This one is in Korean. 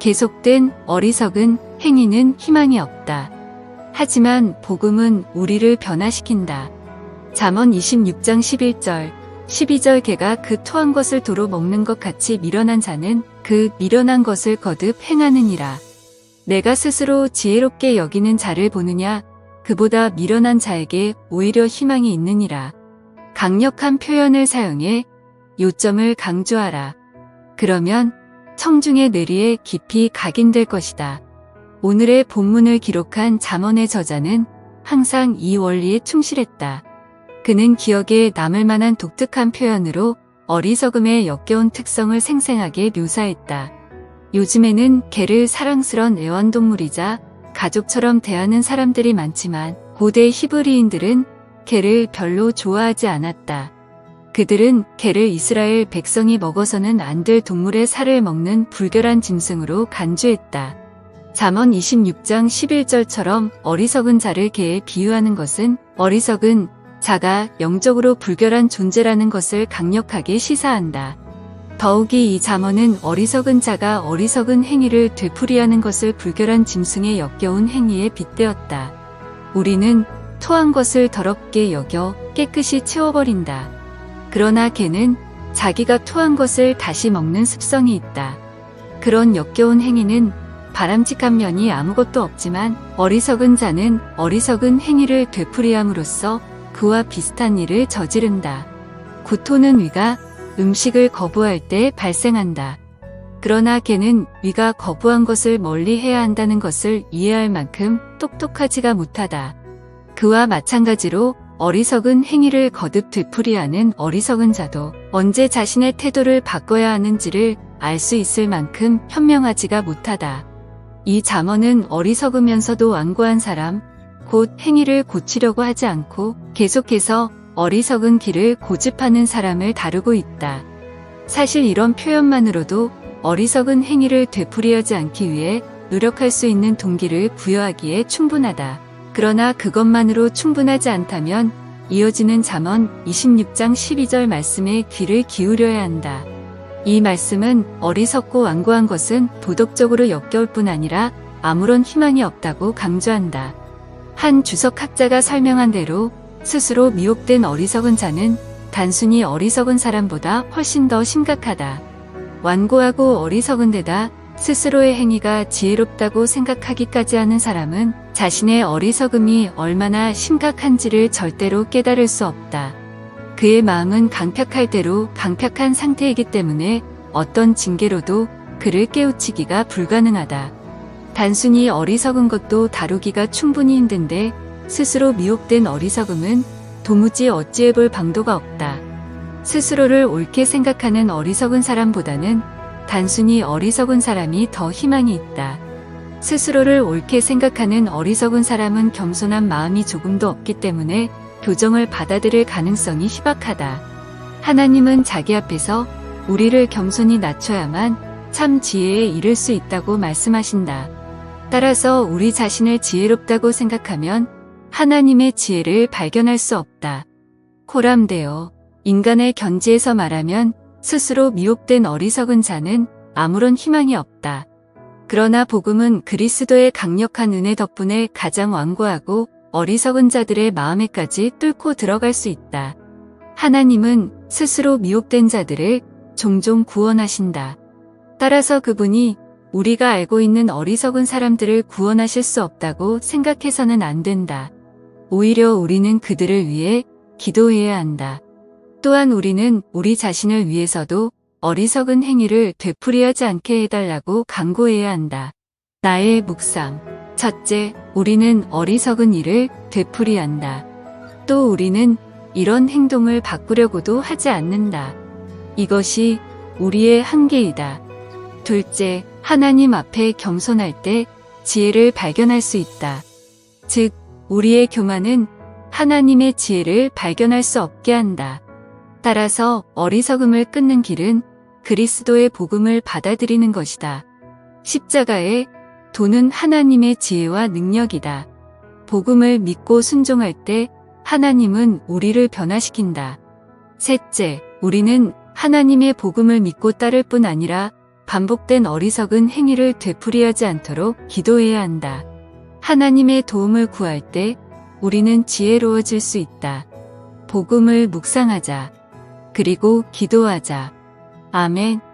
계속된 어리석은 행위는 희망이 없다. 하지만 복음은 우리를 변화시킨다. 잠언 26장 11절, 12절 개가 그 토한 것을 도로 먹는 것 같이 미련한 자는 그 미련한 것을 거듭 행하느니라. 내가 스스로 지혜롭게 여기는 자를 보느냐, 그보다 미련한 자에게 오히려 희망이 있느니라. 강력한 표현을 사용해 요점을 강조하라. 그러면 청중의 뇌리에 깊이 각인될 것이다. 오늘의 본문을 기록한 잠언의 저자는 항상 이 원리에 충실했다. 그는 기억에 남을 만한 독특한 표현으로 어리석음의 역겨운 특성을 생생하게 묘사했다. 요즘에는 개를 사랑스런 애완동물이자 가족처럼 대하는 사람들이 많지만 고대 히브리인들은 개를 별로 좋아하지 않았다. 그들은 개를 이스라엘 백성이 먹어서는 안 될 동물의 살을 먹는 불결한 짐승으로 간주했다. 잠언 26장 11절처럼 어리석은 자를 개에 비유하는 것은 어리석은 자가 영적으로 불결한 존재라는 것을 강력하게 시사한다. 더욱이 이 잠언은 어리석은 자가 어리석은 행위를 되풀이하는 것을 불결한 짐승의 역겨운 행위에 빗대었다. 우리는 토한 것을 더럽게 여겨 깨끗이 채워버린다. 그러나 개는 자기가 토한 것을 다시 먹는 습성이 있다. 그런 역겨운 행위는 바람직한 면이 아무것도 없지만 어리석은 자는 어리석은 행위를 되풀이함으로써 그와 비슷한 일을 저지른다. 구토는 위가 음식을 거부할 때 발생한다. 그러나 개는 위가 거부한 것을 멀리 해야 한다는 것을 이해할 만큼 똑똑하지가 못하다. 그와 마찬가지로 어리석은 행위를 거듭 되풀이하는 어리석은 자도 언제 자신의 태도를 바꿔야 하는지를 알 수 있을 만큼 현명하지가 못하다. 이 잠언은 어리석으면서도 완고한 사람, 곧 행위를 고치려고 하지 않고 계속해서 어리석은 길을 고집하는 사람을 다루고 있다. 사실 이런 표현만으로도 어리석은 행위를 되풀이하지 않기 위해 노력할 수 있는 동기를 부여하기에 충분하다. 그러나 그것만으로 충분하지 않다면 이어지는 잠언 26장 12절 말씀에 귀를 기울여야 한다. 이 말씀은 어리석고 완고한 것은 도덕적으로 역겨울 뿐 아니라 아무런 희망이 없다고 강조한다. 한 주석학자가 설명한 대로 스스로 미혹된 어리석은 자는 단순히 어리석은 사람보다 훨씬 더 심각하다. 완고하고 어리석은 데다 스스로의 행위가 지혜롭다고 생각하기까지 하는 사람은 자신의 어리석음이 얼마나 심각한지를 절대로 깨달을 수 없다. 그의 마음은 강팍할 대로 강팍한 상태이기 때문에 어떤 징계로도 그를 깨우치기가 불가능하다. 단순히 어리석은 것도 다루기가 충분히 힘든데 스스로 미혹된 어리석음은 도무지 어찌해볼 방도가 없다. 스스로를 옳게 생각하는 어리석은 사람보다는 단순히 어리석은 사람이 더 희망이 있다. 스스로를 옳게 생각하는 어리석은 사람은 겸손한 마음이 조금도 없기 때문에 교정을 받아들일 가능성이 희박하다. 하나님은 자기 앞에서 우리를 겸손히 낮춰야만 참 지혜에 이를 수 있다고 말씀하신다. 따라서 우리 자신을 지혜롭다고 생각하면 하나님의 지혜를 발견할 수 없다. 코람데오, 인간의 견지에서 말하면 스스로 미혹된 어리석은 자는 아무런 희망이 없다. 그러나 복음은 그리스도의 강력한 은혜 덕분에 가장 완고하고 어리석은 자들의 마음에까지 뚫고 들어갈 수 있다. 하나님은 스스로 미혹된 자들을 종종 구원하신다. 따라서 그분이 우리가 알고 있는 어리석은 사람들을 구원하실 수 없다고 생각해서는 안 된다. 오히려 우리는 그들을 위해 기도해야 한다. 또한 우리는 우리 자신을 위해서도 어리석은 행위를 되풀이하지 않게 해달라고 간구해야 한다. 나의 묵상. 첫째, 우리는 어리석은 일을 되풀이한다. 또 우리는 이런 행동을 바꾸려고도 하지 않는다. 이것이 우리의 한계이다. 둘째, 하나님 앞에 겸손할 때 지혜를 발견할 수 있다. 즉, 우리의 교만은 하나님의 지혜를 발견할 수 없게 한다. 따라서 어리석음을 끊는 길은 그리스도의 복음을 받아들이는 것이다. 십자가의 도는 하나님의 지혜와 능력이다. 복음을 믿고 순종할 때 하나님은 우리를 변화시킨다. 셋째, 우리는 하나님의 복음을 믿고 따를 뿐 아니라 반복된 어리석은 행위를 되풀이하지 않도록 기도해야 한다. 하나님의 도움을 구할 때 우리는 지혜로워질 수 있다. 복음을 묵상하자. 그리고 기도하자. 아멘.